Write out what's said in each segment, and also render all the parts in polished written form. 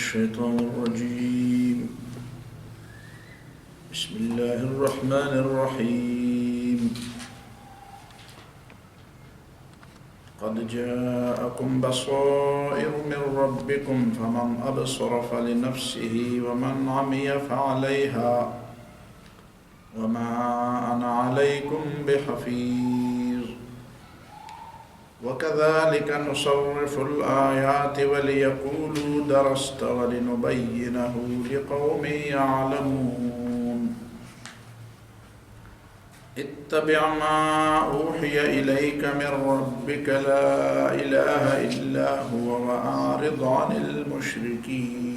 الشيطان الرجيم. بسم الله الرحمن الرحيم. قد جاءكم بصائر من ربكم فمن أبصر فلنفسه ومن عمي فعليها وما أنا عليكم بحفيظ. وكذلك نصرف الآيات وليقولوا درست ولنبينه لقوم يعلمون. اتبع ما أوحي إليك من ربك لا إله إلا هو وأعرض عن المشركين.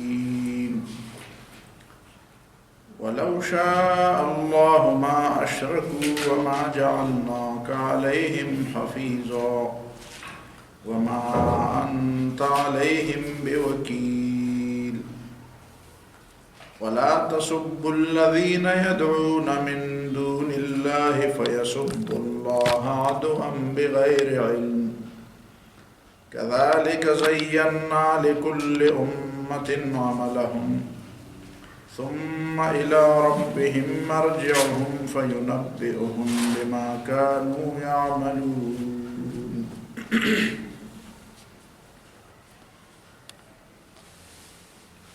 ولو شاء الله ما أشركوا وما جعلناك عليهم حفيظا وما أنت عليهم بوكيل. ولا تسبوا الذين يدعون من دون الله فيسبوا الله عدوا بغير علم. كذلك زينا لكل أمة عملهم ثم إلى ربهم مرجعهم فينبئهم بما كانوا يعملون.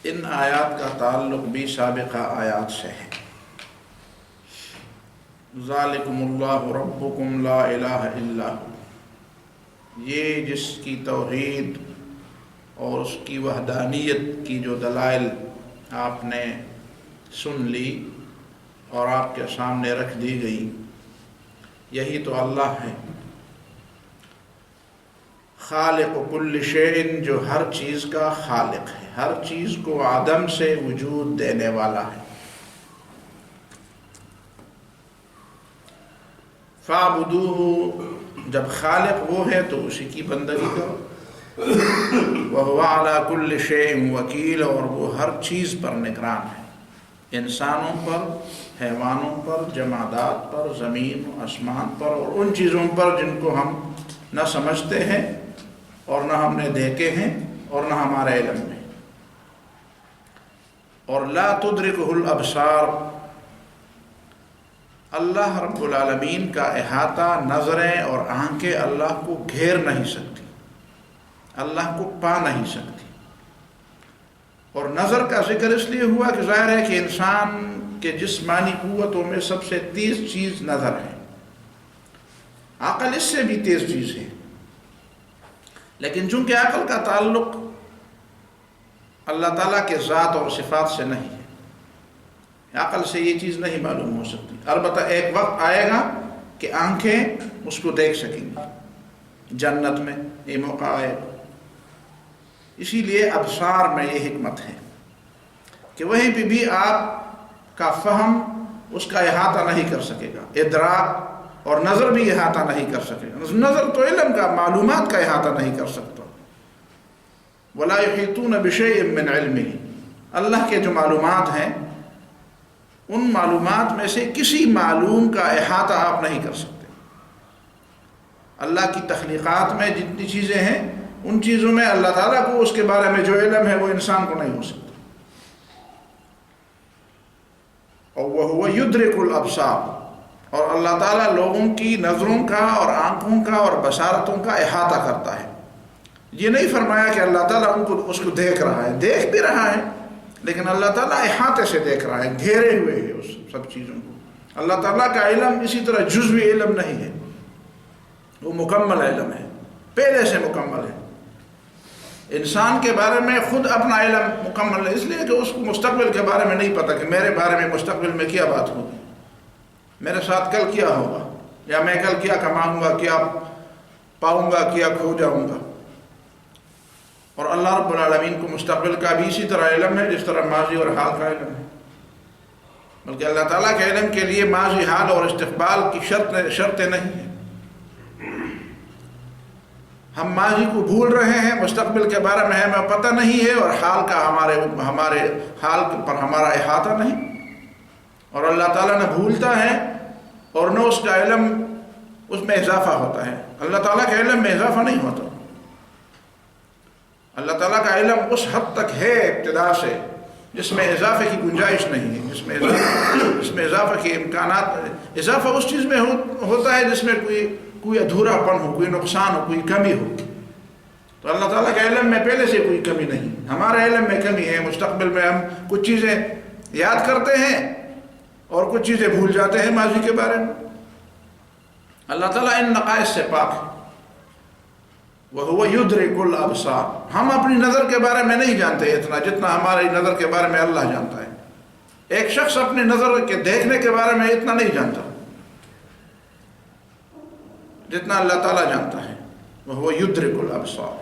ان آیات کا تعلق بھی سابقہ آیات سے ہے. ذالکم اللہ ربکم لا الہ الا ہو، یہ جس کی توحید اور اس کی وحدانیت کی جو دلائل آپ نے سن لی اور آپ کے سامنے رکھ دی گئی، یہی تو اللہ ہے، خالق کل شیء، جو ہر چیز کا خالق ہے، ہر چیز کو عدم سے وجود دینے والا ہے. فاعبدوہ، جب خالق وہ ہے تو اسی کی بندگی کرو. وَهُوَ عَلَى كُلِّ شَيْءٍ وَكِيلٌ، اور وہ ہر چیز پر نگران ہے، انسانوں پر، حیوانوں پر، جمادات پر، زمین و آسمان پر، اور ان چیزوں پر جن کو ہم نہ سمجھتے ہیں اور نہ ہم نے دیکھے ہیں اور نہ ہمارے علم میں. اور لا تدرکہ الابصار، اللہ رب العالمین کا احاطہ، نظریں اور آنکھیں اللہ کو گھیر نہیں سکتی، اللہ کو پا نہیں سکتی. اور نظر کا ذکر اس لیے ہوا کہ ظاہر ہے کہ انسان کے جسمانی قوتوں میں سب سے تیز چیز نظر ہے. عقل اس سے بھی تیز چیز ہے، لیکن چونکہ عقل کا تعلق اللہ تعالیٰ کے ذات اور صفات سے نہیں ہے، عقل سے یہ چیز نہیں معلوم ہو سکتی. البتہ ایک وقت آئے گا کہ آنکھیں اس کو دیکھ سکیں گی، جنت میں یہ موقع آئے گا. اسی لیے ابصار میں یہ حکمت ہے کہ وہیں پہ بھی آپ کا فہم اس کا احاطہ نہیں کر سکے گا، ادراک اور نظر بھی احاطہ نہیں کر سکے گا. نظر تو علم کا، معلومات کا احاطہ نہیں کر سکتا. وَلَا يُحِيطُونَ بِشَيْءٍ مِّنْ عِلْمِهِ، اللہ کے جو معلومات ہیں ان معلومات میں سے کسی معلوم کا احاطہ آپ نہیں کر سکتے. اللہ کی تخلیقات میں جتنی چیزیں ہیں ان چیزوں میں اللہ تعالیٰ کو اس کے بارے میں جو علم ہے وہ انسان کو نہیں ہو سکتا. اور وَهُوَ يُدْرِكُ الْأَبْصَارَ، اور اللہ تعالیٰ لوگوں کی نظروں کا اور آنکھوں کا اور بصارتوں کا احاطہ کرتا ہے. یہ نہیں فرمایا کہ اللہ تعالیٰ اس کو دیکھ رہا ہے، دیکھ بھی رہا ہے، لیکن اللہ تعالیٰ احاطے سے دیکھ رہا ہے، گھیرے ہوئے ہے اس سب چیزوں کو. اللہ تعالیٰ کا علم اسی طرح جزوی علم نہیں ہے، وہ مکمل علم ہے، پہلے سے مکمل ہے. انسان کے بارے میں خود اپنا علم مکمل ہے، اس لیے کہ اس کو مستقبل کے بارے میں نہیں پتہ کہ میرے بارے میں مستقبل میں کیا بات ہوگی، میرے ساتھ کل کیا ہوگا، یا میں کل کیا کماؤں گا، کیا پاؤں گا، کیا کھو جاؤں گا. اور اللہ رب العالمین کو مستقبل کا بھی اسی طرح علم ہے جس طرح ماضی اور حال کا علم ہے. بلکہ اللہ تعالیٰ کے علم کے لیے ماضی، حال اور استقبال کی شرطیں نہیں ہیں. ہم ماضی کو بھول رہے ہیں، مستقبل کے بارے میں ہمیں پتہ نہیں ہے، اور حال کا ہمارے حال پر ہمارا احاطہ نہیں. اور اللہ تعالیٰ نہ بھولتا ہے اور نہ اس کا علم اس میں اضافہ ہوتا ہے. اللہ تعالیٰ کے علم میں اضافہ نہیں ہوتا. اللہ تعالیٰ کا علم اس حد تک ہے ابتدا سے جس میں اضافے کی گنجائش نہیں ہے، جس میں اضافے کے امکانات، اضافہ اس چیز میں ہوتا ہے جس میں کوئی ادھورا پن ہو، کوئی نقصان ہو، کوئی کمی ہو۔ تو اللہ تعالیٰ کے علم میں پہلے سے کوئی کمی نہیں، ہمارے علم میں کمی ہے، مستقبل میں ہم کچھ چیزیں یاد کرتے ہیں اور کچھ چیزیں بھول جاتے ہیں ماضی کے بارے میں۔ اللہ تعالیٰ ان نقائص سے پاک ہے۔ وَهُوَ يُدْرِكُ الْأَبْصَارَ، ہم اپنی نظر کے بارے میں نہیں جانتے اتنا جتنا ہماری نظر کے بارے میں اللہ جانتا ہے۔ ایک شخص اپنی نظر کے دیکھنے کے بارے میں اتنا نہیں جانتا جتنا اللہ تعالیٰ جانتا ہے۔ وَهُوَ يُدْرِكُ الْأَبْصَارَ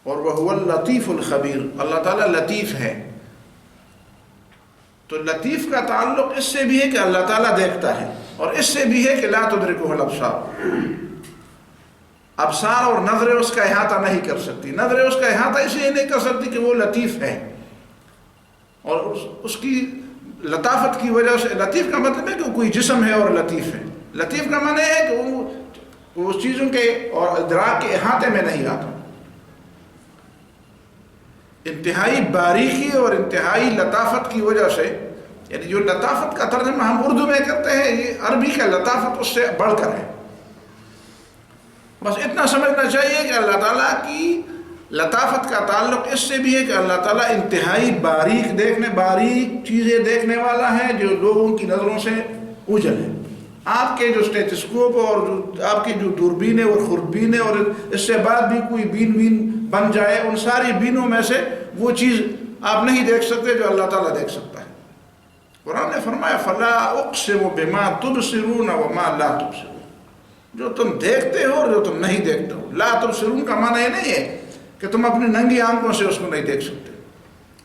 اور وَهُوَ اللَّطِيفُ الْخَبِيرُ، اللہ تعالیٰ لطیف ہے۔ تو لطیف کا تعلق اس سے بھی ہے کہ اللہ تعالیٰ دیکھتا ہے، اور اس سے بھی ہے کہ لا تدرکہ الابصار، ابصار اور نظریں اس کا احاطہ نہیں کر سکتی۔ نظریں اس کا احاطہ اس لیے نہیں کر سکتی کہ وہ لطیف ہے، اور اس کی لطافت کی وجہ سے، لطیف کا مطلب ہے کہ وہ کوئی جسم ہے اور لطیف ہے۔ لطیف کا معنی ہے کہ وہ اس چیزوں کے اور ادراک کے احاطے میں نہیں آتا۔ انتہائی باریکی اور انتہائی لطافت کی وجہ سے، یعنی جو لطافت کا ترجمہ ہم اردو میں کرتے ہیں، یہ عربی کا لطافت اس سے بڑھ کر ہے۔ بس اتنا سمجھنا چاہیے کہ اللہ تعالیٰ کی لطافت کا تعلق اس سے بھی ہے کہ اللہ تعالیٰ انتہائی باریک چیزیں دیکھنے والا ہے جو لوگوں کی نظروں سے اوجھل ہے۔ آپ کے جو اسٹیتھوسکوپ اور جو آپ کی جو دوربینیں اور خوردبینیں اور اس سے بعد بھی کوئی بین بن جائے، ان ساری بینوں میں سے وہ چیز آپ نہیں دیکھ سکتے جو اللہ تعالیٰ دیکھ سکتا ہے۔ قرآن نے فرمایا فَلَا أُقْسِمُ بِمَا تُبْصِرُونَ وَمَا لَا تُبْصِرُونَ، جو تم دیکھتے ہو اور جو تم نہیں دیکھتے ہو۔ لا تبصرون کا معنی یہ نہیں ہے کہ تم اپنی ننگی آنکھوں سے اس کو نہیں دیکھ سکتے،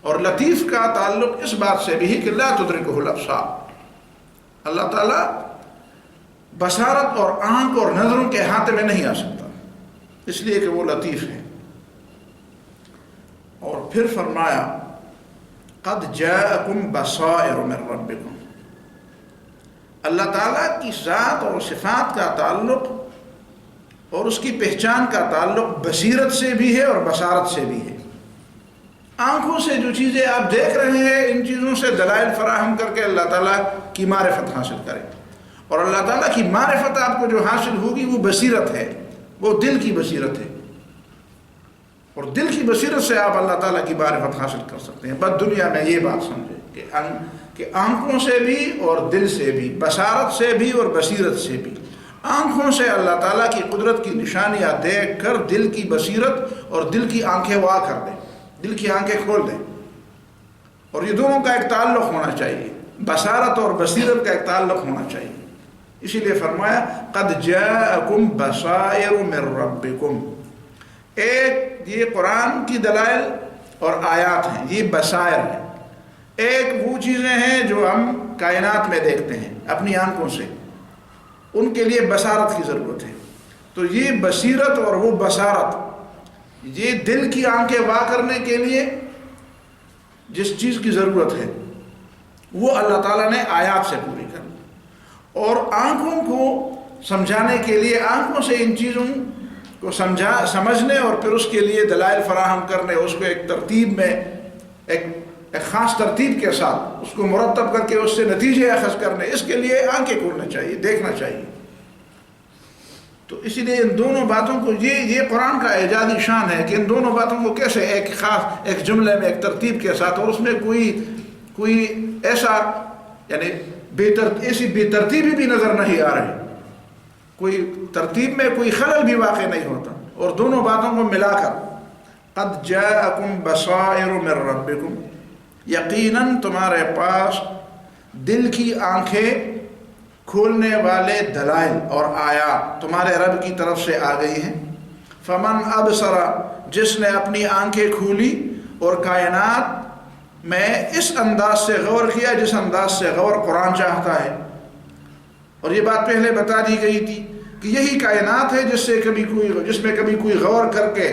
اور لطیف کا تعلق اس بات سے بھی ہے کہ لا تدرکہ الابصار، اللہ تعالیٰ بصارت اور آنکھ اور نظروں کے احاطے میں نہیں آ سکتا، اس لیے کہ وہ لطیف ہے۔ اور پھر فرمایا قد جاءکم بصائر من ربکم، اللہ تعالیٰ کی ذات اور صفات کا تعلق اور اس کی پہچان کا تعلق بصیرت سے بھی ہے اور بصارت سے بھی ہے۔ آنکھوں سے جو چیزیں آپ دیکھ رہے ہیں، ان چیزوں سے دلائل فراہم کر کے اللہ تعالیٰ کی معرفت حاصل کریں، اور اللہ تعالیٰ کی معرفت آپ کو جو حاصل ہوگی وہ بصیرت ہے، وہ دل کی بصیرت ہے، اور دل کی بصیرت سے آپ اللہ تعالیٰ کی معرفت حاصل کر سکتے ہیں۔ بس دنیا میں یہ بات سمجھیں کہ آنکھوں سے بھی اور دل سے بھی، بصارت سے بھی اور بصیرت سے بھی۔ آنکھوں سے اللہ تعالیٰ کی قدرت کی نشانیاں دیکھ کر دل کی بصیرت اور دل کی آنکھیں وا کر دیں، دل کی آنکھیں کھول دیں، اور یہ دونوں کا ایک تعلق ہونا چاہیے، بصارت اور بصیرت کا ایک تعلق ہونا چاہیے۔ اسی لیے فرمایا قد جاءکم بصائر من ربکم، ایک یہ قرآن کی دلائل اور آیات ہیں، یہ بصائر ہیں۔ ایک وہ چیزیں ہیں جو ہم کائنات میں دیکھتے ہیں اپنی آنکھوں سے، ان کے لیے بصارت کی ضرورت ہے۔ تو یہ بصیرت اور وہ بصارت، یہ دل کی آنکھیں وا کرنے کے لیے جس چیز کی ضرورت ہے وہ اللہ تعالیٰ نے آیات سے پوری کرنی، اور آنکھوں کو سمجھانے کے لیے آنکھوں سے ان چیزوں کو سمجھنے اور پھر اس کے لیے دلائل فراہم کرنے، اس کو ایک ترتیب میں ایک خاص ترتیب کے ساتھ اس کو مرتب کر کے اس سے نتیجے اخذ کرنے، اس کے لیے آنکھیں کھولنا چاہیے، دیکھنا چاہیے۔ تو اسی لیے ان دونوں باتوں کو یہ قرآن کا اعجازی شان ہے کہ ان دونوں باتوں کو کیسے ایک خاص ایک جملے میں ایک ترتیب کے ساتھ، اور اس میں کوئی ایسا یعنی ایسی بے ترتیبی بھی نظر نہیں آ رہی، کوئی ترتیب میں کوئی خلل بھی واقع نہیں ہوتا، اور دونوں باتوں کو ملا کر قد جاءکم بصائر من ربکم، یقیناً تمہارے پاس دل کی آنکھیں کھولنے والے دلائل اور آیات تمہارے رب کی طرف سے آ گئی ہیں۔ فمن ابصر، جس نے اپنی آنکھیں کھولی اور کائنات میں اس انداز سے غور کیا جس انداز سے غور قرآن چاہتا ہے، اور یہ بات پہلے بتا دی گئی تھی کہ یہی کائنات ہے جس میں کبھی کوئی غور کر کے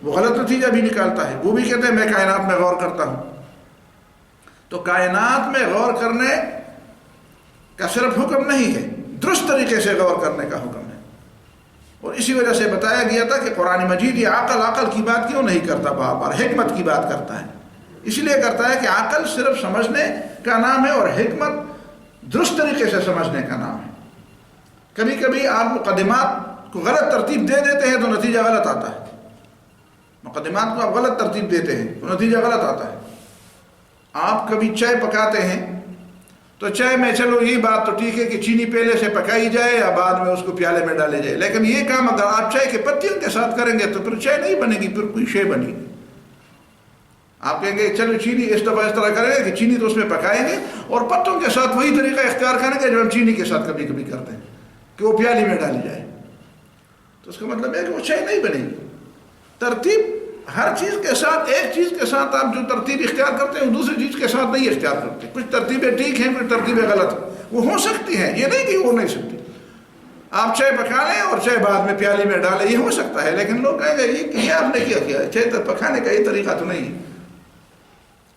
وہ غلط نتیجہ بھی نکالتا ہے، وہ بھی کہتے ہیں میں کائنات میں غور کرتا ہوں۔ تو کائنات میں غور کرنے کا صرف حکم نہیں ہے، درست طریقے سے غور کرنے کا حکم ہے۔ اور اسی وجہ سے بتایا گیا تھا کہ قرآن مجید یہ عقل کی بات کیوں نہیں کرتا، بار بار حکمت کی بات کرتا ہے. اس لیے کرتا ہے کہ عقل صرف سمجھنے کا نام ہے اور حکمت درست طریقے سے سمجھنے کا نام ہے. کبھی کبھی آپ مقدمات کو غلط ترتیب دے دیتے ہیں تو نتیجہ غلط آتا ہے. مقدمات کو آپ غلط ترتیب دیتے ہیں تو نتیجہ غلط آتا ہے. آپ کبھی چائے پکاتے ہیں تو چائے میں چلو یہ بات تو ٹھیک ہے کہ چینی پہلے سے پکائی جائے یا بعد میں اس کو پیالے میں ڈالے جائے، لیکن یہ کام اگر آپ چائے کے پتیوں کے ساتھ کریں گے تو پھر چائے نہیں بنے گی، پھر کوئی شے بنے گی. آپ کہیں گے چلو چینی اس دفعہ اس طرح کریں گے کہ چینی تو اس میں پکائیں گے اور پتوں کے ساتھ وہی طریقہ اختیار کریں گے جو ہم چینی کے ساتھ کبھی کبھی کرتے ہیں کہ وہ پیالی میں ڈالی جائے. تو اس کا مطلب ہے کہ وہ چائے نہیں بنے گی. ترتیب ہر چیز کے ساتھ، ایک چیز کے ساتھ آپ جو ترتیب اختیار کرتے ہیں وہ دوسری چیز کے ساتھ نہیں اختیار کرتے. کچھ ترتیبیں ٹھیک ہیں، کچھ ترتیبیں غلط ہیں. وہ ہو سکتی ہیں، یہ نہیں کہ ہو نہیں سکتی. آپ چائے پکا لیں اور چائے بعد میں پیالی میں ڈالیں، یہ ہو سکتا ہے، لیکن لوگ کہیں گے یہ آپ نے کیا کیا، چائے پکانے کا یہ طریقہ تو نہیں ہے،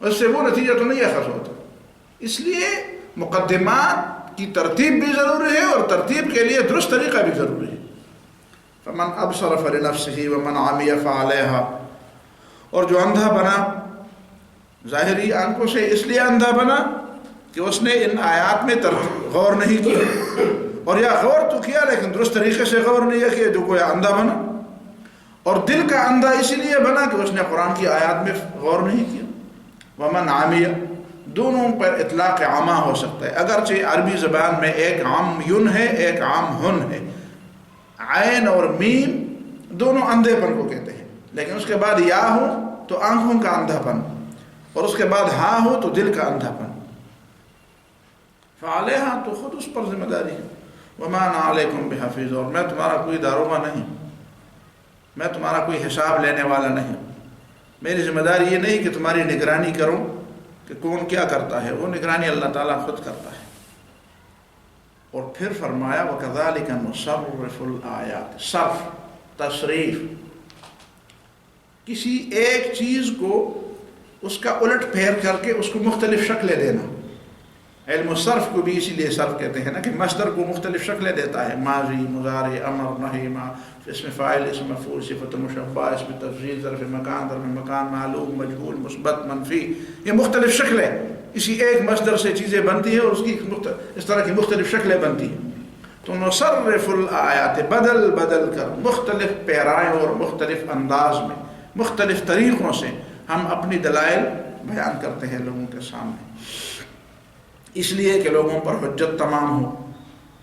اس سے وہ نتیجہ تو نہیں اخذ ہوتا. اس لیے مقدمات کی ترتیب بھی ضروری ہے اور ترتیب کے لیے درست طریقہ بھی ضروری ہے. فمن ابصر فلنفسه ومن عمی فعلیہا. اور جو اندھا بنا ظاہری آنکھوں سے اس لیے اندھا بنا کہ اس نے ان آیات میں غور نہیں کیا، اور یا غور تو کیا لیکن درست طریقے سے غور نہیں کیا، جو کوئی اندھا بنا. اور دل کا اندھا اس لیے بنا کہ اس نے قرآن کی آیات میں غور نہیں کیا. ومن عمی، دونوں پر اطلاق عامہ ہو سکتا ہے، اگرچہ عربی زبان میں ایک عام یون ہے ایک عام ہن ہے. عین اور میم دونوں اندھے پن کو کہتے ہیں، لیکن اس کے بعد یا ہو تو آنکھوں کا اندھا پن اور اس کے بعد ہاں ہو تو دل کا اندھا پن. فعلیہا، تو خود اس پر ذمہ داری ہے. وما انا علیکم بحفیظ، اور میں تمہارا کوئی داروغہ نہیں، میں تمہارا کوئی حساب لینے والا نہیں. میری ذمہ داری یہ نہیں کہ تمہاری نگرانی کروں کہ کون کیا کرتا ہے، وہ نگرانی اللہ تعالیٰ خود کرتا ہے. اور پھر فرمایا وَكَذَلِكَ نُصَرِّفُ الْآيَاتِ. صرف، تصریف، کسی ایک چیز کو اس کا الٹ پھیر کر کے اس کو مختلف شکلیں دینا. علم الصرف کو بھی اسی لیے صرف کہتے ہیں نا کہ مصدر کو مختلف شکلیں دیتا ہے، ماضی، مضارع، امر، نہی، اسم فاعل، اسم مفعول، صفت مشبہ، اسم تفضیل، ظرف مکان، ظرف مکان، معلوم، مجهول، مثبت، منفی. یہ مختلف شکلیں اسی ایک مصدر سے چیزیں بنتی ہیں اور اس کی اس طرح کی مختلف شکلیں بنتی ہیں. تو نصرف الآیات، بدل بدل کر مختلف پیرائوں اور مختلف انداز میں مختلف طریقوں سے ہم اپنی دلائل بیان کرتے ہیں لوگوں کے سامنے، اس لیے کہ لوگوں پر حجت تمام ہو،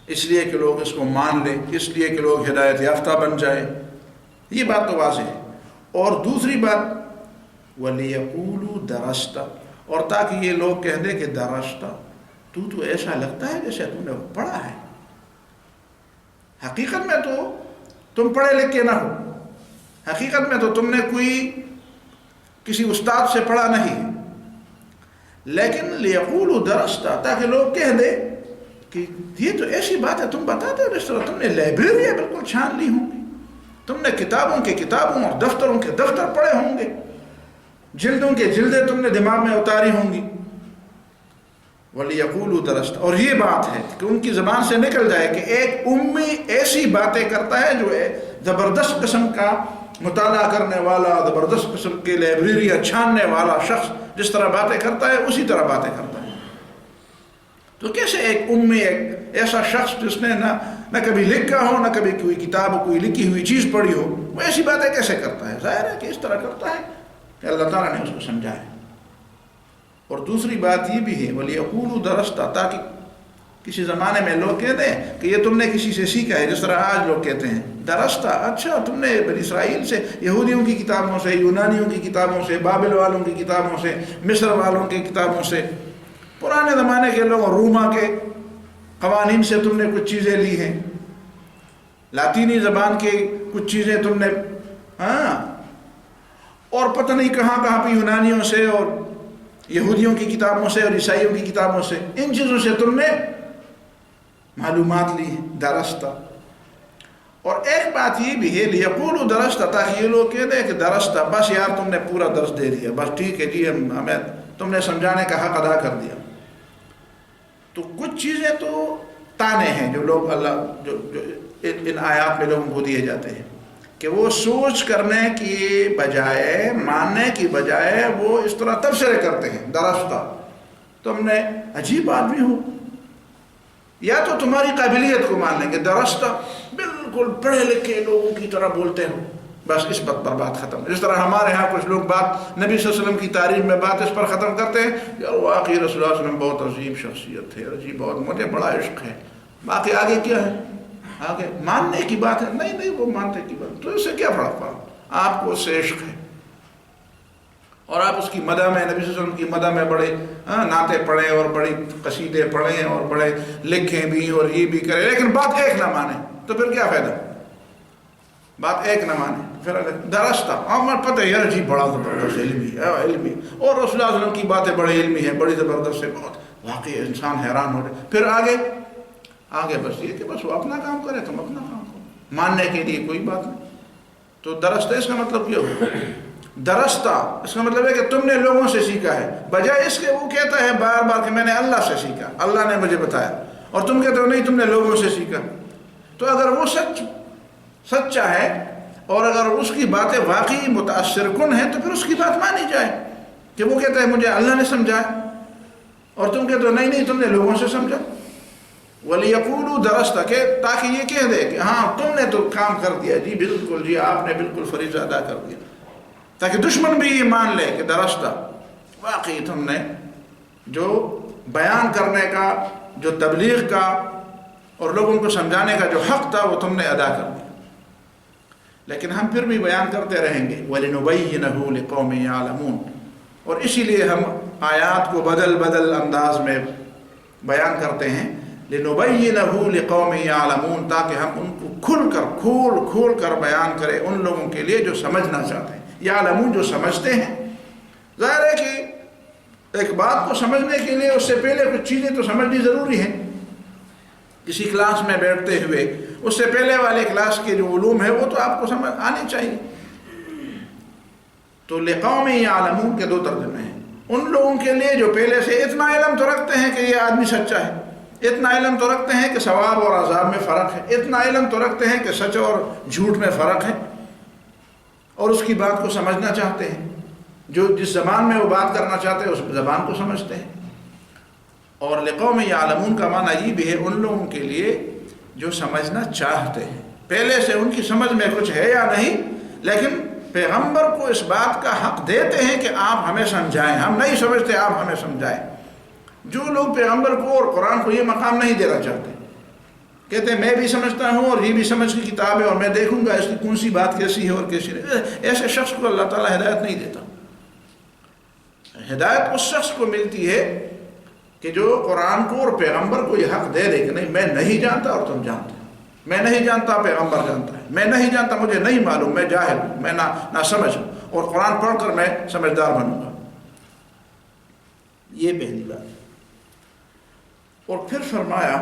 اس لیے کہ لوگ اس کو مان لیں، اس لیے کہ لوگ ہدایت یافتہ بن جائیں. یہ بات تو واضح ہے. اور دوسری بات وَلِيَقُولُوا دَرَسْتَ، اور تاکہ یہ لوگ کہہ دیں کہ درستہ، تو ایسا لگتا ہے جیسے تم نے پڑھا ہے، حقیقت میں تو تم پڑھے لکھے نہ ہو، حقیقت میں تو تم نے کوئی کسی استاد سے پڑھا نہیں، لیکن لیقولوا درستہ، تاکہ لوگ کہہ دیں کہ یہ تو ایسی بات ہے تم بتاتے ہو جس طرح تم نے لائبریریاں بالکل چھان لی ہوں گی، تم نے کتابوں کے کتابوں اور دفتروں کے دفتر پڑھے ہوں گے، جلدوں کے جلدیں تم نے دماغ میں اتاری ہوں گی. وَلِيَقُولُوا دَرَسْتَ، اور یہ بات ہے کہ ان کی زبان سے نکل جائے کہ ایک امی ایسی باتیں کرتا ہے جو زبردست قسم کا مطالعہ کرنے والا، زبردست قسم کے لائبریریاں چھاننے والا شخص جس طرح باتیں کرتا ہے اسی طرح باتیں کرتا ہے. تو کیسے ایک امی، ایک ایسا شخص جس نے نہ کبھی لکھا ہو نہ کبھی کوئی کتاب کوئی لکھی ہوئی چیز پڑھی ہو، وہ ایسی باتیں کیسے کرتا ہے؟ ظاہر ہے کہ اس طرح کرتا ہے کہ اللہ تعالیٰ نے اس کو سمجھایا. اور دوسری بات یہ بھی ہے وَلِيَقُولُوا دَرَسْتَ، تاکہ کسی زمانے میں لوگ کہتے ہیں کہ یہ تم نے کسی سے سیکھا ہے، جس طرح آج لوگ کہتے ہیں درستہ، اچھا تم نے بنی اسرائیل سے، یہودیوں کی کتابوں سے، یونانیوں کی کتابوں سے، بابل والوں کی کتابوں سے، مصر والوں کی کتابوں سے، پرانے زمانے کے لوگ، روما کے قوانین سے تم نے کچھ چیزیں لی ہیں، لاطینی زبان کے کچھ چیزیں تم نے، اور پتہ نہیں کہاں کہاں پہ یونانیوں سے اور یہودیوں کی کتابوں سے اور عیسائیوں کی کتابوں سے، ان چیزوں سے تم نے معلومات لی ہیں. درستہ. اور ایک بات یہ بھی ہے لیقولوا درستہ، تاکہ یہ لوگ کہتے ہیں کہ درستہ، بس یار تم نے پورا درس دے دیا، بس ٹھیک ہے جی، ہمیں تم نے سمجھانے کا حق ادا کر دیا. تو کچھ چیزیں تو تانے ہیں جو لوگ جو ان آیات میں لوگوں کو دیے جاتے ہیں کہ وہ سوچ کرنے کی بجائے، ماننے کی بجائے وہ اس طرح تبصرے کرتے ہیں، درستہ تم نے عجیب آدمی ہو، یا تو تمہاری قابلیت کو مان لیں گے، درستہ بالکل پڑھے لکھے لوگوں کی طرح بولتے ہو، بس اس بات پر بات ختم۔ اس طرح ہمارے ہاں کچھ لوگ بات نبی صلی اللہ علیہ وسلم کی تعریف میں بات اس پر ختم کرتے ہیں، یار واقعی رسول اللہ علیہ وسلم بہت عظیم شخصیت ہے، عجیب، بہت مجھے بڑا عشق ہے، باقی آگے کیا ہے؟ آگے ماننے کی بات ہے، نہیں وہ مانتے کی بات، تو اس سے کیا فرق پڑا؟ آپ کو اس سے عشق ہے اور آپ اس کی مدح میں، نبی صلی اللہ علیہ وسلم کی مدح میں بڑے نعتیں پڑھیں اور بڑی قصیدے پڑھیں اور بڑے لکھیں بھی اور یہ بھی کریں، لیکن بات ایک نہ مانیں تو پھر کیا فائدہ؟ بات ایک نہ مانیں پھر درستہ ہمیں پتہ ہے یار جی بڑا زبردست علمی ہے، علمی، اور رسول اللہ علیہ وسلم کی باتیں بڑی علمی ہیں، بڑی زبردست ہے، بہت واقعی انسان حیران ہو رہے، پھر آگے بس یہ کہ بس وہ اپنا کام کرے، تم اپنا کام کرو، ماننے کے لیے کوئی بات نہیں۔ تو درستہ اس کا مطلب کیا ہو؟ درستہ اس کا مطلب ہے کہ تم نے لوگوں سے سیکھا ہے، بجائے اس کے وہ کہتا ہے بار بار کہ میں نے اللہ سے سیکھا، اللہ نے مجھے بتایا، اور تم کہتے ہو نہیں تم نے لوگوں سے سیکھا۔ تو اگر وہ سچا ہے اور اگر اس کی باتیں واقعی متاثر کن ہیں تو پھر اس کی بات مانی جائے، کہ وہ کہتا ہے مجھے اللہ نے سمجھایا اور تم کہتے ہو نہیں تم نے لوگوں سے سمجھا۔ وَلِيَقُولُوا دَرَسْتَ، کہ تاکہ یہ کہہ دے کہ ہاں تم نے تو کام کر دیا، جی بالکل، جی آپ نے بالکل فریضہ ادا کر دیا، تاکہ دشمن بھی یہ مان لے کہ درستہ واقعی تم نے جو بیان کرنے کا، جو تبلیغ کا اور لوگوں کو سمجھانے کا جو حق تھا وہ تم نے ادا کر دیا۔ لیکن ہم پھر بھی بیان کرتے رہیں گے، وَلِنُبَيِّنَهُ لِقَوْمٍ يَعْلَمُونَ، اور اسی لیے ہم آیات کو بدل انداز میں بیان کرتے ہیں، لِنُبَيِّنَهُ لِقَوْمٍ يَعْلَمُونَ، تاکہ ہم ان کو کھول کر بیان کریں ان لوگوں کے لیے جو سمجھنا چاہتے ہیں، یعلمون جو سمجھتے ہیں۔ ظاہر ہے کہ ایک بات کو سمجھنے کے لیے اس سے پہلے کچھ چیزیں تو سمجھنی ضروری ہیں۔ کسی کلاس میں بیٹھتے ہوئے اس سے پہلے والے کلاس کے جو علوم ہے وہ تو آپ کو سمجھ آنی چاہیے۔ تو لقوم یعلمون کے دو ترجمے ہیں، ان لوگوں کے لیے جو پہلے سے اتنا علم تو رکھتے ہیں کہ یہ آدمی سچا ہے، اتنا علم تو رکھتے ہیں کہ ثواب اور عذاب میں فرق ہے، اتنا علم تو رکھتے ہیں کہ سچ اور جھوٹ میں فرق ہے، اور اس کی بات کو سمجھنا چاہتے ہیں، جو جس زبان میں وہ بات کرنا چاہتے ہیں اس زبان کو سمجھتے ہیں۔ اور لقوم یعلمون کا معنی یہ بھی ہے ان لوگوں کے لیے جو سمجھنا چاہتے ہیں، پہلے سے ان کی سمجھ میں کچھ ہے یا نہیں، لیکن پیغمبر کو اس بات کا حق دیتے ہیں کہ آپ ہمیں سمجھائیں، ہم نہیں سمجھتے آپ ہمیں سمجھائیں۔ جو لوگ پیغمبر کو اور قرآن کو یہ مقام نہیں دینا چاہتے، کہتے ہیں میں بھی سمجھتا ہوں اور یہ بھی سمجھ کی کتاب ہے اور میں دیکھوں گا اس کی کون سی بات کیسی ہے اور کیسی نہیں، ایسے شخص کو اللہ تعالیٰ ہدایت نہیں دیتا۔ ہدایت اس شخص کو ملتی ہے کہ جو قرآن کو اور پیغمبر کو یہ حق دے دے کہ نہیں میں نہیں جانتا اور تم جانتے ہو، میں نہیں جانتا پیغمبر جانتا ہے، میں نہیں جانتا مجھے نہیں معلوم، میں جاہل ہوں، میں نہ سمجھ ہوں، اور قرآن پڑھ کر میں سمجھدار بنوں گا۔ یہ پہلی بات۔ اور پھر فرمایا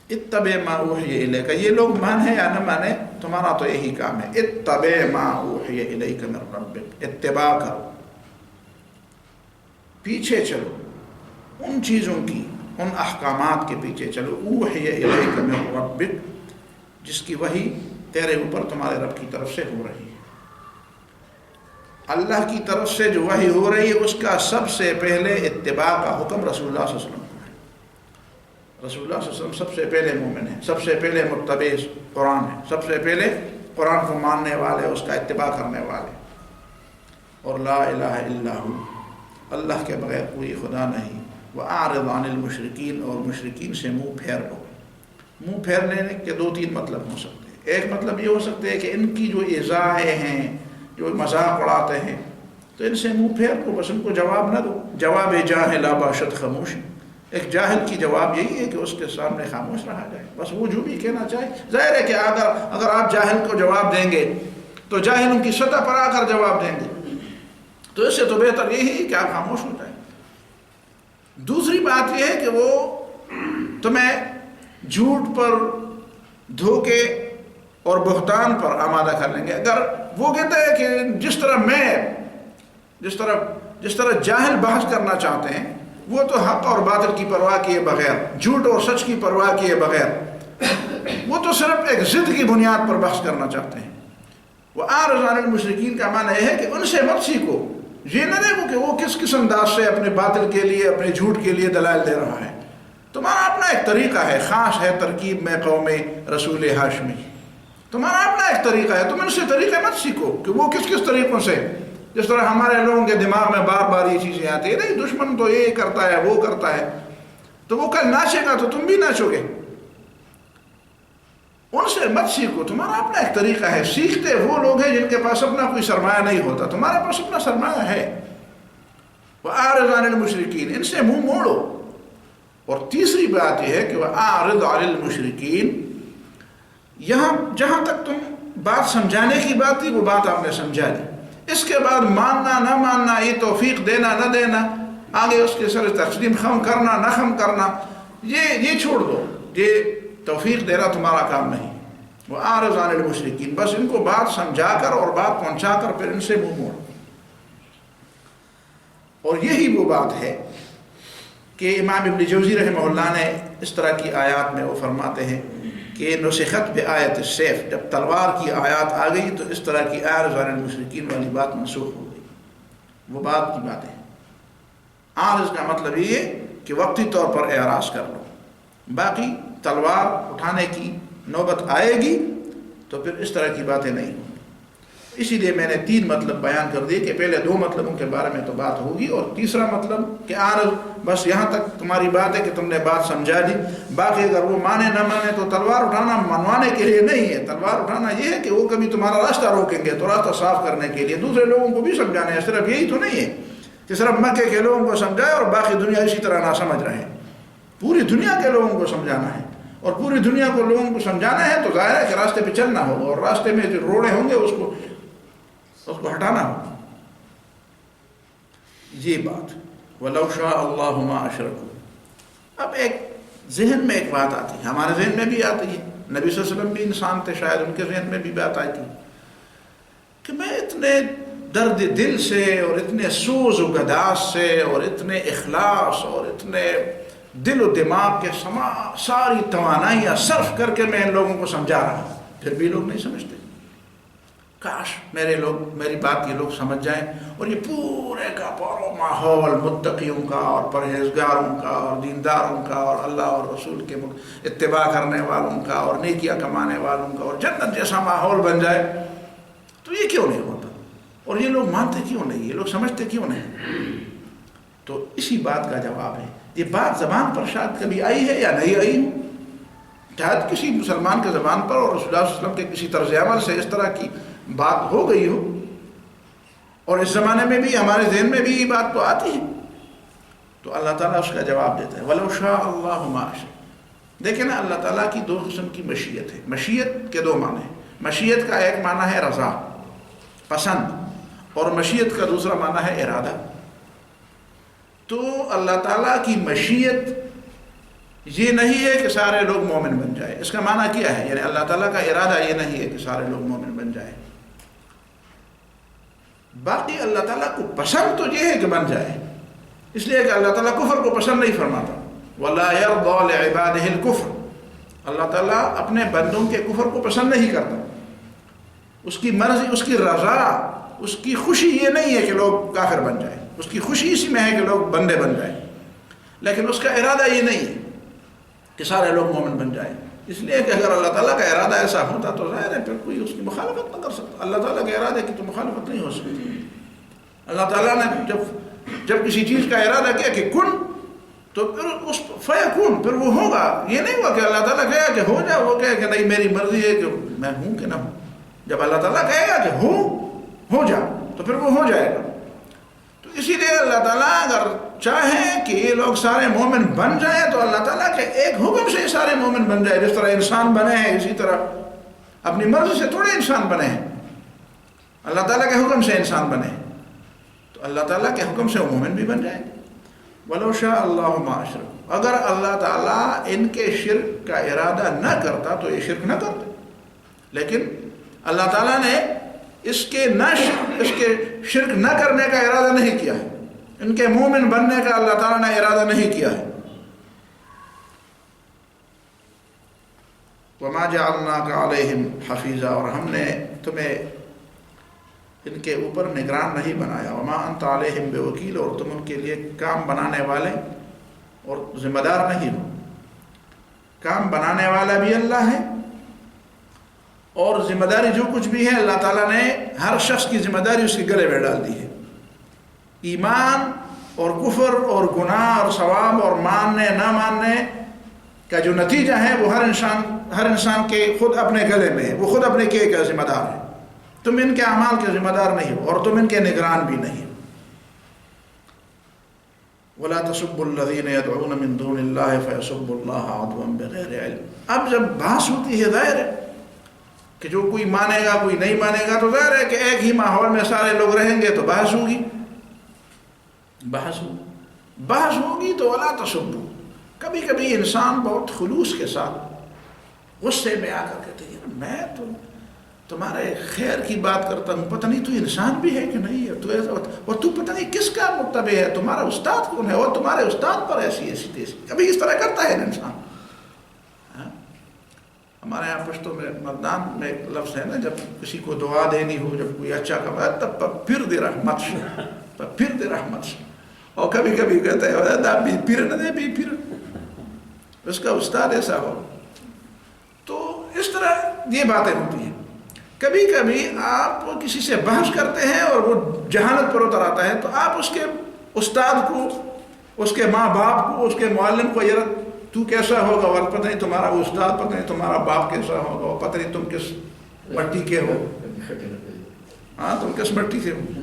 اتبع ما اوحی الیک، یہ لوگ مانے یا نہ مانے تمہارا تو یہی کام ہے، اتبع ما اوحی الیک من ربک، اتباع کرو، پیچھے چلو ان چیزوں کی، ان احکامات کے پیچھے چلو، اوحی الیک من ربک، جس کی وحی تیرے اوپر تمہارے رب کی طرف سے ہو رہی ہے۔ اللہ کی طرف سے جو وحی ہو رہی ہے اس کا سب سے پہلے اتباع کا حکم رسول اللہ صلی اللہ علیہ وسلم کو ہے۔ رسول اللہ صلی اللہ علیہ وسلم سب سے پہلے مومن ہیں، سب سے پہلے متبع قرآن ہے، سب سے پہلے قرآن کو ماننے والے، اس کا اتباع کرنے والے، اور لا الہ الا ہو، اللہ کے بغیر کوئی خدا نہیں، وَأَعْرِضْ عَنِ الْمُشْرِكِينَ، اور مشرکین سے منہ پھیر لو۔ منہ پھیرنے کے دو تین مطلب ہو سکتے ہیں، ایک مطلب یہ ہو سکتے ہے کہ ان کی جو ایذائیں ہیں، جو مذاق اڑاتے ہیں، تو ان سے منہ پھیر لو، بس ان کو جواب نہ دو۔ جواب جاہل باشد خاموش، ایک جاہل کی جواب یہی ہے کہ اس کے سامنے خاموش رہا جائے، بس وہ جو بھی کہنا چاہے۔ ظاہر ہے کہ اگر آپ جاہل کو جواب دیں گے تو جاہل ان کی سطح پر آ کر جواب دیں گے، تو اس سے تو بہتر یہی ہے کہ آپ خاموش ہو جائیں۔ دوسری بات یہ ہے کہ وہ تمہیں جھوٹ پر، دھوکے اور بہتان پر آمادہ کر لیں گے۔ اگر وہ کہتا ہے کہ جس طرح جاہل بحث کرنا چاہتے ہیں، وہ تو حق اور باطل کی پرواہ کیے بغیر، جھوٹ اور سچ کی پرواہ کیے بغیر وہ تو صرف ایک ضد کی بنیاد پر بحث کرنا چاہتے ہیں۔ وَأَعْرِضْ عَنِ الْمُشْرِكِينَ کا معنی یہ ہے کہ ان سے مت سیکھو، یہ نہ دیکھو کہ وہ کس قسم انداز سے اپنے باطل کے لیے، اپنے جھوٹ کے لیے دلائل دے رہا ہے۔ تمہارا اپنا ایک طریقہ ہے، خاص ہے ترکیب میں قوم رسول ہاشمی، تمہارا اپنا ایک طریقہ ہے، تم ان سے طریقے مت سیکھو کہ وہ کس کس طریقوں سے، جس طرح ہمارے لوگوں کے دماغ میں بار بار یہ چیزیں آتی ہیں، نہیں دشمن تو یہ کرتا ہے وہ کرتا ہے، تو وہ کل ناچے گا تو تم بھی ناچو گے۔ ان سے مت سیکھو، تمہارا اپنا ایک طریقہ ہے۔ سیکھتے وہ لوگ ہیں جن کے پاس اپنا کوئی سرمایہ نہیں ہوتا، تمہارے پاس اپنا سرمایہ ہے۔ وَأَعْرِضْ عَنِ الْمُشْرِكِينَ، ان سے منہ موڑو۔ اور تیسری بات یہ ہے کہ وَأَعْرِضْ عَنِ الْمُشْرِكِينَ، یہاں جہاں تک تم بات سمجھانے کی بات تھی وہ بات آپ نے سمجھا دی، اس کے بعد ماننا نہ ماننا، یہ توفیق دینا نہ دینا، آگے اس کے سر تسلیم خم کرنا نہ خم کرنا، یہ چھوڑ دو، یہ توفیق دینا تمہارا کام نہیں۔ وَأَعْرِضْ عَنِ الْمُشْرِكِينَ، بس ان کو بات سمجھا کر اور بات پہنچا کر پھر ان سے منہ موڑ۔ اور یہی وہ بات ہے کہ امام ابن جوزی رحمہ اللہ نے اس طرح کی آیات میں وہ فرماتے ہیں کہ نسخت بآیت السیف، جب تلوار کی آیات آ گئی تو اس طرح کی اعرض عن المشرکین والی بات منسوخ ہو گئی۔ وہ بات کی بات ہے، عارض کا مطلب یہ کہ وقتی طور پر اعراض کر لو، باقی تلوار اٹھانے کی نوبت آئے گی تو پھر اس طرح کی باتیں نہیں ہوں۔ اسی لیے میں نے 3 مطلب بیان کر دیے کہ پہلے 2 مطلبوں کے بارے میں تو بات ہوگی، اور تیسرا مطلب کہ عارض بس یہاں تک تمہاری بات ہے کہ تم نے بات سمجھا دی، باقی اگر وہ مانے نہ مانے تو تلوار اٹھانا منوانے کے لیے نہیں ہے، تلوار اٹھانا یہ ہے کہ وہ کبھی تمہارا راستہ روکیں گے تو راستہ صاف کرنے کے لیے، دوسرے لوگوں کو بھی سمجھانا ہے۔ صرف یہی تو نہیں ہے کہ صرف مکے کے لوگوں کو سمجھائے اور باقی دنیا اسی طرح نہ سمجھ رہے، پوری دنیا کے لوگوں کو سمجھانا ہے، اور پوری دنیا کو لوگوں کو سمجھانا ہے تو ظاہر ہے کہ راستے پہ چلنا ہوگا، اور راستے میں جو روڑے ہوں گے اس کو ہٹانا ہوگا۔ یہ بات وَلَوْ شَاءَ اللَّهُ مَا أَشْرَكُوا۔ اب ایک ذہن میں ایک بات آتی ہے، ہمارے ذہن میں بھی آتی ہے، نبی صلی اللہ علیہ وسلم بھی انسان تھے، شاید ان کے ذہن میں بھی بات آئی تھی کہ میں اتنے درد دل سے اور اتنے سوز و گداز سے اور اتنے اخلاص اور اتنے دل و دماغ کے ساری توانائیاں صرف کر کے میں ان لوگوں کو سمجھا رہا ہوں، پھر بھی لوگ نہیں سمجھتے۔ کاش میری بات یہ لوگ سمجھ جائیں، اور یہ پورے کا پورا ماحول متقیوں کا اور پرہیزگاروں کا اور دینداروں کا اور اللہ اور رسول کے اتباع کرنے والوں کا اور نیکیاں کمانے والوں کا اور جنت جیسا ماحول بن جائے، تو یہ کیوں نہیں ہوتا؟ اور یہ لوگ مانتے کیوں نہیں؟ یہ لوگ سمجھتے کیوں نہیں؟ تو اسی بات کا جواب ہے، یہ بات زبان پر شاید کبھی آئی ہے یا نہیں آئی ہو، شاید کسی مسلمان کے زبان پر اور رسول اللہ صلی اللہ علیہ وسلم کے کسی طرز عمل سے اس طرح کی بات ہو گئی ہو، اور اس زمانے میں بھی ہمارے ذہن میں بھی یہ بات تو آتی ہے، تو اللہ تعالیٰ اس کا جواب دیتا ہے وَلَوْ شَاءَ اللَّهُ مَا أَشْرَكُوا۔ دیکھیں نا، اللہ تعالیٰ کی 2 قسم کی مشیت ہے۔ مشیت کے 2 معنی ہیں۔ مشیت کا ایک معنی ہے رضا، پسند، اور مشیت کا دوسرا معنی ہے ارادہ۔ تو اللہ تعالیٰ کی مشیت یہ نہیں ہے کہ سارے لوگ مومن بن جائے، اس کا معنی کیا ہے؟ یعنی اللہ تعالیٰ کا ارادہ یہ نہیں ہے کہ سارے لوگ مومن بن جائے، باقی اللہ تعالیٰ کو پسند تو یہ ہے کہ بن جائے، اس لیے کہ اللہ تعالیٰ کفر کو پسند نہیں فرماتا، وَلَا يَرْضَى لِعِبَادِهِ الْكُفْرَ۔ اللہ تعالیٰ اپنے بندوں کے کفر کو پسند نہیں کرتا، اس کی مرضی، اس کی رضا، اس کی خوشی یہ نہیں ہے کہ لوگ کافر بن جائیں، اس کی خوشی اسی میں ہے کہ لوگ بندے بن جائیں، لیکن اس کا ارادہ یہ نہیں ہے کہ سارے لوگ مومن بن جائیں۔ اس لیے کہ اگر اللہ تعالیٰ کا ارادہ ایسا ہوتا تو ظاہر ہے پھر کوئی اس کی مخالفت نہ کر سکتا، اللہ تعالیٰ کے ارادے کی تو مخالفت نہیں ہو سکتی۔ اللہ تعالیٰ نے جب کسی چیز کا ارادہ کیا کہ کن، تو پھر اس فیکون، پھر وہ ہوگا۔ یہ نہیں ہوا کہ اللہ تعالیٰ کہا کہ ہو جا، وہ کہے کہ نہیں میری مرضی ہے کہ میں ہوں کہ نہ ہوں۔ جب اللہ تعالیٰ کہے گا کہ ہو جا تو پھر وہ ہو جائے گا۔ تو اسی لیے اللہ تعالیٰ اگر چاہیں کہ یہ لوگ سارے مومن بن جائیں تو اللہ تعالیٰ کے ایک حکم سے سارے مومن بن جائے، جس طرح انسان بنے ہیں اسی طرح اپنی مرضی سے تھوڑے انسان بنے ہیں، اللہ تعالیٰ کے حکم سے انسان بنے ہیں، تو اللہ تعالیٰ کے حکم سے وہ مومن بھی بن جائیں گے۔ وَلَوْ شَاءَ اللَّهُ مَا أَشْرَكُوا۔ اگر اللہ تعالیٰ ان کے شرک کا ارادہ نہ کرتا تو یہ شرک نہ کرتے، لیکن اللہ تعالیٰ نے اس کے شرک نہ کرنے کا ارادہ نہیں کیا ہے، ان کے مومن بننے کا اللہ تعالیٰ نے ارادہ نہیں کیا ہے۔ وَمَا وما جعلناک علیہم حفیظا، اور ہم نے تمہیں ان کے اوپر نگران نہیں بنایا، وما انت علیہم بوکیل، اور تم ان کے لیے کام بنانے والے اور ذمہ دار نہیں ہو۔ کام بنانے والا بھی اللہ ہے، اور ذمہ داری جو کچھ بھی ہے اللہ تعالیٰ نے ہر شخص کی ذمہ داری اس کے گلے میں ڈال دی ہے۔ ایمان اور کفر اور گناہ اور ثواب اور ماننے نہ ماننے کا جو نتیجہ ہے وہ ہر انسان کے خود اپنے گلے میں ہے، وہ خود اپنے کیے کا ذمہ دار ہے۔ تم ان کے اعمال کے ذمہ دار نہیں ہو، اور تم ان کے نگران بھی نہیں ہو۔ وَلَا تَسُبُّوا الَّذِينَ يَدْعُونَ مِن دُونِ اللَّهِ فَيَسُبُّوا اللَّهَ عَدْوًا بِغَيْرِ عِلْمٍ۔ اب جب بحث ہوتی ہے، ظاہر ہے کہ جو کوئی مانے گا کوئی نہیں مانے گا، تو ظاہر ہے کہ ایک ہی ماحول میں سارے لوگ رہیں گے تو بحث ہوگی، بحث ہوگی تو وَلَا تَسُبُّوا۔ کبھی کبھی انسان بہت خلوص کے ساتھ غصے میں آ کر کہتے ہیں میں تو تمہارے خیر کی بات کرتا ہوں، پتہ نہیں تو انسان بھی ہے کہ نہیں ہے، تو ایسا، اور تو پتہ نہیں کس کا متبع ہے، تمہارا استاد کون ہے، اور تمہارے استاد پر ایسی تیسی، کبھی اس طرح کرتا ہے انسان۔ ہمارے یہاں پشتوں میں مردان میں ایک لفظ ہے نا، جب کسی کو دعا دینی ہو، جب کوئی اچھا کما تب پھر دے رحمت سے، پھر دے رحمت سے، اور کبھی کبھی کہتا ہے بھی پھر نہ دے، بھی پھر اس کا استاد ایسا ہو، تو اس طرح یہ باتیں ہوتی ہیں۔ کبھی کبھی آپ کسی سے بحث کرتے ہیں اور وہ جہالت پر اتر آتا ہے، تو آپ اس کے استاد کو، اس کے ماں باپ کو، اس کے معلم کو، یار تو کیسا ہوگا، اور پتہ نہیں تمہارا وہ استاد، پتہ نہیں تمہارا باپ کیسا ہوگا، اور پتہ نہیں تم کس مٹی کے ہو، ہاں تم کس مٹی سے ہو۔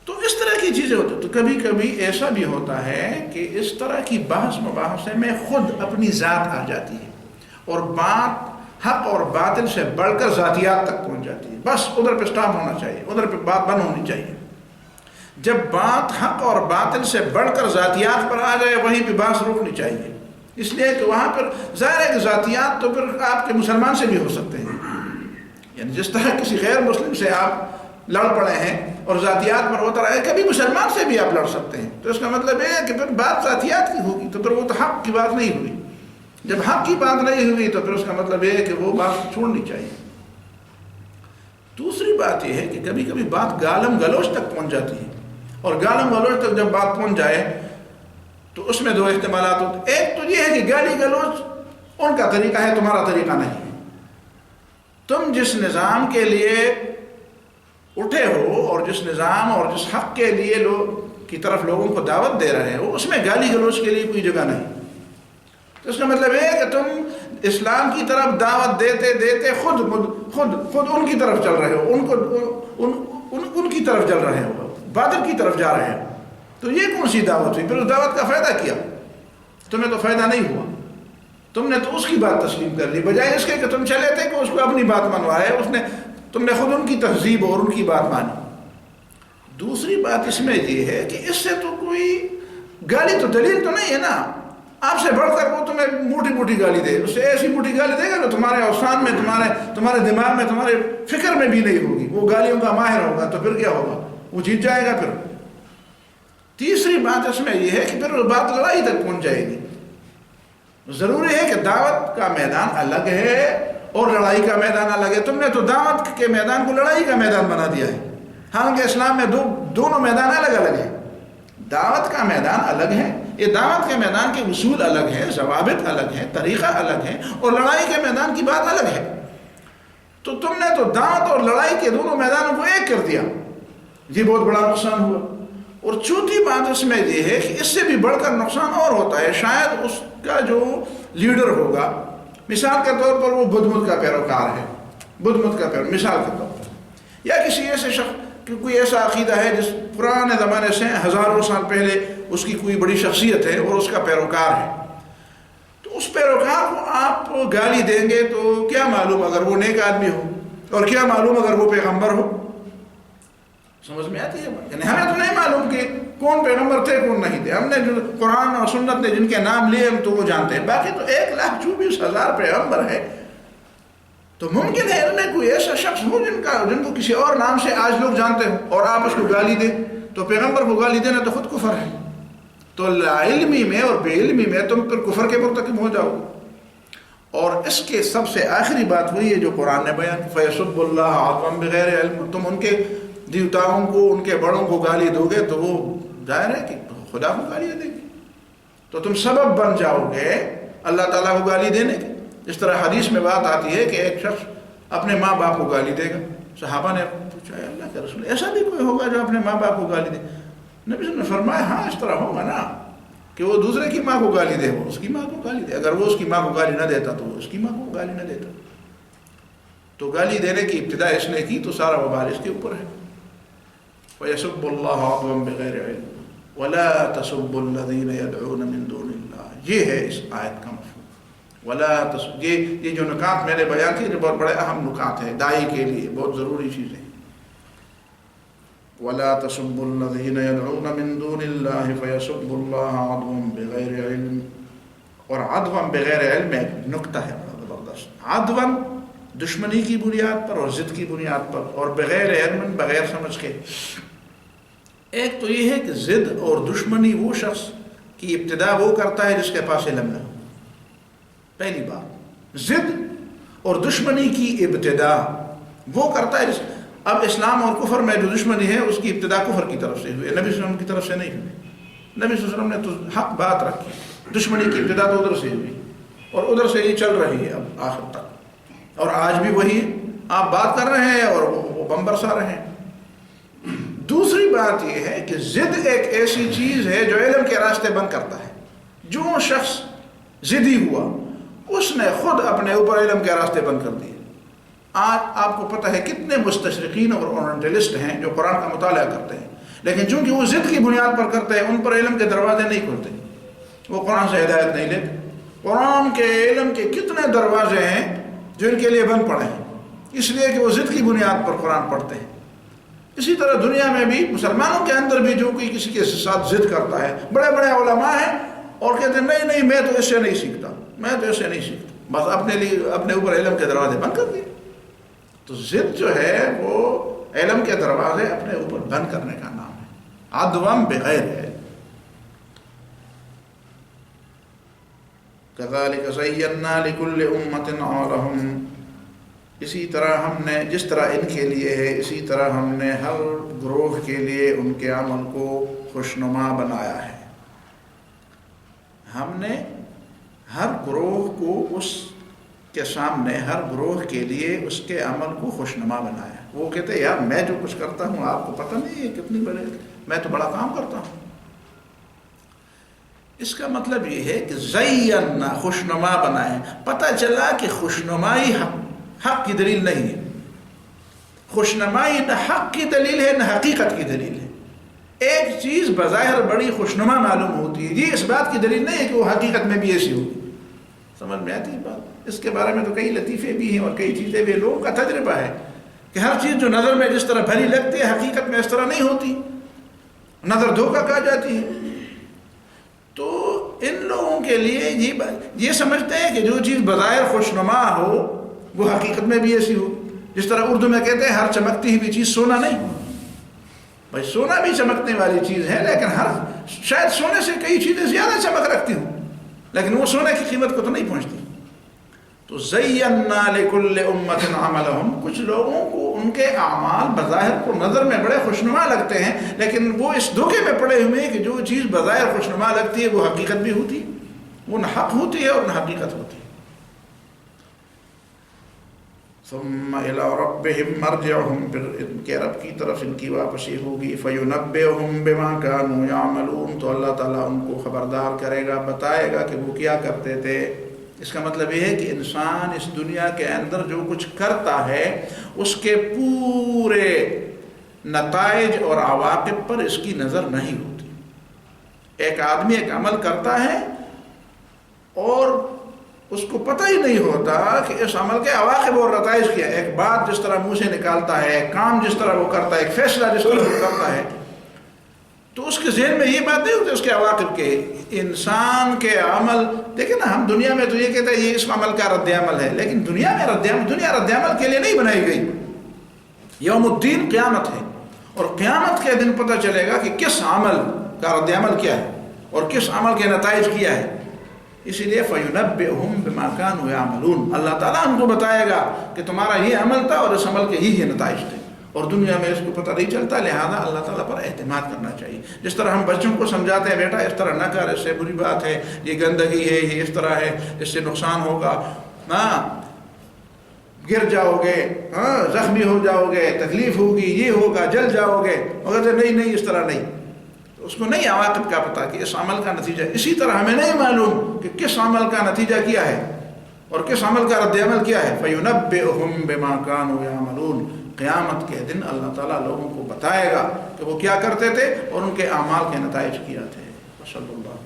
تو اس طرح کی چیزیں ہوتی ہیں۔ تو کبھی کبھی ایسا بھی ہوتا ہے کہ اس طرح کی بحث مباحثے میں خود اپنی ذات آ جاتی ہے، اور بات حق اور باطل سے بڑھ کر ذاتیات تک پہنچ جاتی ہے، بس ادھر پہ سٹاپ ہونا چاہیے، ادھر پہ بات بند ہونی چاہیے۔ جب بات حق اور باطل سے بڑھ کر ذاتیات پر آ جائے وہیں پہ بحث روکنی چاہیے، اس لیے کہ وہاں پر ظاہر ہے کہ ذاتیات تو پھر آپ کے مسلمان سے بھی ہو سکتے ہیں، یعنی جس طرح کسی غیر مسلم سے آپ لڑ پڑے ہیں اور ذاتیات پر ہوتا رہے، کبھی مسلمان سے بھی آپ لڑ سکتے ہیں، تو اس کا مطلب یہ ہے کہ پھر بات ذاتیات کی ہوگی، تو پھر وہ تو حق کی بات نہیں ہوئی۔ جب حق کی بات نہیں ہوئی تو پھر اس کا مطلب یہ ہے کہ وہ بات چھوڑنی چاہیے۔ دوسری بات یہ ہے کہ کبھی کبھی بات گالم گلوچ تک پہنچ جاتی ہے، اور گالم گلوچ تک جب بات پہنچ جائے تو اس میں دو احتمالات ہوتے ہیں۔ ایک تو یہ ہے کہ گالی گلوچ ان کا طریقہ ہے، تمہارا طریقہ نہیں۔ تم جس نظام کے لیے اٹھے ہو اور جس نظام اور جس حق کے لیے کی طرف لوگوں کو دعوت دے رہے ہو، اس میں گالی گلوچ کے لیے کوئی جگہ نہیں۔ تو اس کا مطلب یہ ہے کہ تم اسلام کی طرف دعوت دیتے دیتے خود ان کی طرف چل رہے ہو، ان کی طرف چل رہے ہو، باطل کی طرف جا رہے ہو، تو یہ کون سی دعوت ہوئی؟ پھر اس دعوت کا فائدہ کیا؟ تمہیں تو فائدہ نہیں ہوا، تم نے تو اس کی بات تسلیم کر لی، بجائے اس کے کہ تم چلے تھے کہ اس کو اپنی بات منوائے، تم نے خود ان کی تہذیب اور ان کی بات مانی۔ دوسری بات اس میں یہ ہے کہ اس سے تو کوئی گالی تو دلیل تو نہیں ہے نا، آپ سے بڑھ کر وہ تمہیں موٹی موٹی گالی دے، اس سے ایسی موٹی گالی دے گا کہ تمہارے اوسان میں، تمہارے دماغ میں، تمہارے فکر میں بھی نہیں ہوگی، وہ گالیوں کا ماہر ہوگا، تو پھر کیا ہوگا؟ وہ جیت جائے گا پھر۔ تیسری بات اس میں یہ ہے کہ پھر بات لڑائی تک پہنچ جائے گی۔ ضروری ہے کہ دعوت کا میدان الگ ہے اور لڑائی کا میدان الگ ہے۔ تم نے تو دعوت کے میدان کو لڑائی کا میدان بنا دیا ہے، حالانکہ اسلام میں دونوں میدان الگ الگ ہیں۔ دعوت کا میدان الگ ہے، یہ دعوت کے میدان کے اصول الگ ہیں، ضوابط الگ ہیں، طریقہ الگ ہے، اور لڑائی کے میدان کی بات الگ ہے۔ تو تم نے تو دعوت اور لڑائی کے دونوں میدانوں کو ایک کر دیا، یہ بہت بڑا نقصان ہوا۔ اور چوتھی بات اس میں یہ ہے کہ اس سے بھی بڑھ کر نقصان اور ہوتا ہے، شاید اس کا جو لیڈر ہوگا، مثال کے طور پر وہ بدھ مت کا پیروکار ہے، بدھ مت کا پیروکار مثال کے طور پر، یا کسی ایسے شخص کہ کوئی ایسا عقیدہ ہے جس پرانے زمانے سے ہزاروں سال پہلے اس کی کوئی بڑی شخصیت ہے اور اس کا پیروکار ہے، تو اس پیروکار کو آپ گالی دیں گے تو کیا معلوم اگر وہ نیک آدمی ہو، اور کیا معلوم اگر وہ پیغمبر ہو؟ سمجھ میں آتی ہے؟ یعنی ہمیں تو نہیں معلوم کہ کون پیغمبر تھے کون نہیں تھے، ہم نے جو قرآن اور سنت نے جن کے نام لیے ہم تو وہ جانتے ہیں، باقی تو 1,24,000 پیغمبر ہے۔ تو ممکن ہے ان میں کوئی ایسا شخص ہو جن کو کسی اور نام سے آج لوگ جانتے ہو، اور آپ اس کو گالی دیں، تو پیغمبر کو گالی دینا تو خود کفر ہے۔ تو لا علمی میں اور بے علمی میں تم پھر کفر کے مرتکب ہو جاؤ۔ اور اس کے سب سے آخری بات وہی ہے جو قرآن نے بیان کی، فَيَسُبُّ اللَّهَ عَدْوًا بِغَيْرِ علم۔ تم ان کے دیوتاؤں کو، ان کے بڑوں کو گالی دو گے تو وہ ظاہر ہے کہ خدا کو گالی دے گی، تو تم سبب بن جاؤ گے اللہ تعالیٰ کو گالی دینے کے۔ اس طرح حدیث میں بات آتی ہے کہ ایک شخص اپنے ماں باپ کو گالی دے گا۔ صحابہ نے پوچھا اے اللہ کے رسول، ایسا بھی کوئی ہوگا جو اپنے ماں باپ کو گالی دے؟ نبی صلی اللہ علیہ وسلم نے فرمایا ہاں اس طرح ہوگا نا، کہ وہ دوسرے کی ماں کو گالی دے، وہ اس کی ماں کو گالی دے۔ اگر وہ اس کی ماں کو گالی نہ دیتا تو وہ اس کی ماں کو گالی نہ دیتا۔ تو گالی دینے کی ابتدا اس نے کی تو سارا وبال اس کے اوپر ہے۔ وَيَسُبُّ اللَّهَ عَدْوًا بِغَيْرِ عِلْمٍ وَلَا تَسُبُّوا الَّذِينَ يَدْعُونَ مِن دُونِ اللَّهِ۔ یہ ہے اس آیت کا مفہوم۔ یہ جو نکات میں نے بیان کی یہ بہت بڑے اہم نکات ہیں داعی کے لیے، بہت ضروری چیزیں۔ وَلَا تَسُبُّوا الَّذِينَ يَدْعُونَ مِن دُونِ اللَّهِ فَيَسُبُّوا اللَّهَ عَدْوًا بِغَيْرِ عِلْمٍ۔ اور عدوًا بغیر علم ایک نکتہ ہے بڑا زبردست۔ عدوًا دشمنی کی بنیاد پر اور ضد کی بنیاد پر، اور بغیر علم بغیر سمجھ کے۔ ایک تو یہ ہے کہ ضد اور دشمنی وہ شخص کی ابتدا وہ کرتا ہے جس کے پاس علم نہ ہو۔ پہلی بات، ضد اور دشمنی کی ابتدا وہ کرتا ہے اب اسلام اور کفر میں جو دشمنی ہے اس کی ابتدا کفر کی طرف سے ہوئی، نبی صلی اللہ علیہ وسلم کی طرف سے نہیں ہوئی۔ نبی صلی اللہ علیہ وسلم نے تو حق بات رکھی، دشمنی کی ابتدا تو ادھر سے ہوئی اور ادھر سے یہ چل رہی ہے اب آخر تک، اور آج بھی وہی آپ بات کر رہے ہیں اور وہ بم برسا رہے ہیں۔ دوسری بات یہ ہے کہ ضد ایک ایسی چیز ہے جو علم کے راستے بند کرتا ہے۔ جو شخص ضدی ہوا اس نے خود اپنے اوپر علم کے راستے بند کر دیے۔ آج آپ کو پتہ ہے کتنے مستشرقین اور اورینٹلسٹ ہیں جو قرآن کا مطالعہ کرتے ہیں، لیکن چونکہ وہ ضد کی بنیاد پر کرتے ہیں ان پر علم کے دروازے نہیں کھلتے، وہ قرآن سے ہدایت نہیں لیتے۔ قرآن کے علم کے کتنے دروازے ہیں جو ان کے لیے بند پڑے ہیں، اس لیے کہ وہ ضد کی بنیاد پر قرآن پڑھتے ہیں۔ اسی طرح دنیا میں بھی مسلمانوں کے اندر بھی جو کوئی کسی کے ساتھ ضد کرتا ہے، بڑے بڑے علماء ہیں اور کہتے ہیں نہیں میں تو اس سے نہیں سیکھتا، میں تو اس سے نہیں سیکھتا، بس اپنے اوپر علم کے دروازے بند کر دیے۔ تو ضد جو ہے وہ علم کے دروازے اپنے اوپر بند کرنے کا نام ہے، عدوًا بغیر علم۔ كَذَلِكَ زَيَّنَّا لِكُلِّ أُمَّةٍ عَمَلَهُمْ۔ اسی طرح ہم نے، جس طرح ان کے لیے ہے اسی طرح ہم نے ہر گروہ کے لیے ان کے عمل کو خوشنما بنایا ہے۔ ہم نے ہر گروہ کو اس کے سامنے، ہر گروہ کے لیے اس کے عمل کو خوشنما بنایا۔ وہ کہتے ہیں یار میں جو کچھ کرتا ہوں آپ کو پتہ نہیں ہے کتنی بڑے، میں تو بڑا کام کرتا ہوں۔ اس کا مطلب یہ ہے کہ زینا، خوشنما بنائے۔ پتہ چلا کہ خوشنمائی حق کی دلیل نہیں ہے، خوشنمائی نہ حق کی دلیل ہے نہ حقیقت کی دلیل ہے۔ ایک چیز بظاہر بڑی خوشنما معلوم ہوتی ہے، یہ اس بات کی دلیل نہیں ہے کہ وہ حقیقت میں بھی ایسی ہوگی۔ سمجھ میں آتی ہے بات؟ اس کے بارے میں تو کئی لطیفے بھی ہیں اور کئی چیزیں بھی، لوگوں کا تجربہ ہے کہ ہر چیز جو نظر میں جس طرح بھلی لگتی ہے حقیقت میں اس طرح نہیں ہوتی، نظر دھوکہ کھا جاتی ہے۔ تو ان لوگوں کے لیے یہ سمجھتے ہیں کہ جو چیز بظاہر خوشنما ہو وہ حقیقت میں بھی ایسی ہو۔ جس طرح اردو میں کہتے ہیں ہر چمکتی ہوئی چیز سونا نہیں۔ بھائی سونا بھی چمکنے والی چیز ہے، لیکن شاید سونے سے کئی چیزیں زیادہ چمک رکھتی ہوں، لیکن وہ سونے کی قیمت کو تو نہیں پہنچتی۔ تو زینا لکل امت عملہم، کچھ لوگوں کو ان کے اعمال بظاہر کو نظر میں بڑے خوشنما لگتے ہیں، لیکن وہ اس دھوکے میں پڑے ہوئے ہیں کہ جو چیز بظاہر خوشنما لگتی ہے وہ حقیقت بھی ہوتی ہے، وہ نہ حق ہوتی ہے اور نہ حقیقت ہوتی ہے۔ ثم الى ربهم مرجعهم، پھر ان کے رب کی طرف ان کی واپسی ہوگی، فینبئهم بما كانوا يعملون، تو اللہ تعالیٰ ان کو خبردار کرے گا، بتائے گا کہ وہ کیا کرتے تھے۔ اس کا مطلب یہ ہے کہ انسان اس دنیا کے اندر جو کچھ کرتا ہے اس کے پورے نتائج اور عواقب پر اس کی نظر نہیں ہوتی۔ ایک آدمی ایک عمل کرتا ہے اور اس کو پتہ ہی نہیں ہوتا کہ اس عمل کے عواقب اور نتائج کیا ہے۔ ایک بات جس طرح منہ سے نکالتا ہے، ایک کام جس طرح وہ کرتا ہے، ایک فیصلہ جس طرح وہ کرتا ہے، تو اس کے ذہن میں یہ بات نہیں ہوتی اس کے عواقب کے۔ انسان کے عمل دیکھیں نا، ہم دنیا میں تو یہ کہتے ہیں یہ اس عمل کا رد عمل ہے، لیکن دنیا میں دنیا رد عمل کے لیے نہیں بنائی گئی۔ یوم الدین قیامت ہے، اور قیامت کے دن پتہ چلے گا کہ کس عمل کا رد عمل کیا ہے اور کس عمل کے نتائج کیا ہے۔ اسی لیے فَيُنَبِّئُهُمْ بِمَا كَانُوا يَعْمَلُونَ، اللہ تعالیٰ ان کو بتائے گا کہ تمہارا یہ عمل تھا اور اس عمل کے یہ نتائج تھے، اور دنیا میں اس کو پتہ نہیں چلتا، لہذا اللہ تعالیٰ پر اعتماد کرنا چاہیے۔ جس طرح ہم بچوں کو سمجھاتے ہیں بیٹا اس طرح نہ کر، اس سے بری بات ہے، یہ گندگی ہے، یہ اس طرح ہے، اس سے نقصان ہوگا، گر جاؤ گے، زخمی ہو جاؤ گے، تکلیف ہوگی، یہ ہوگا، جل جاؤ گے، مگر نہیں اس طرح نہیں، اس کو نہیں عواقب کا پتہ کہ اس عمل کا نتیجہ۔ اسی طرح ہمیں نہیں معلوم کہ کس عمل کا نتیجہ کیا ہے اور کس عمل کا رد عمل کیا ہے۔ فَيُنَبِّئُهُمْ بِمَا كَانُوا يَعْمَلُونَ، قیامت کے دن اللہ تعالیٰ لوگوں کو بتائے گا کہ وہ کیا کرتے تھے اور ان کے اعمال کے نتائج کیا تھے۔ صلی اللہ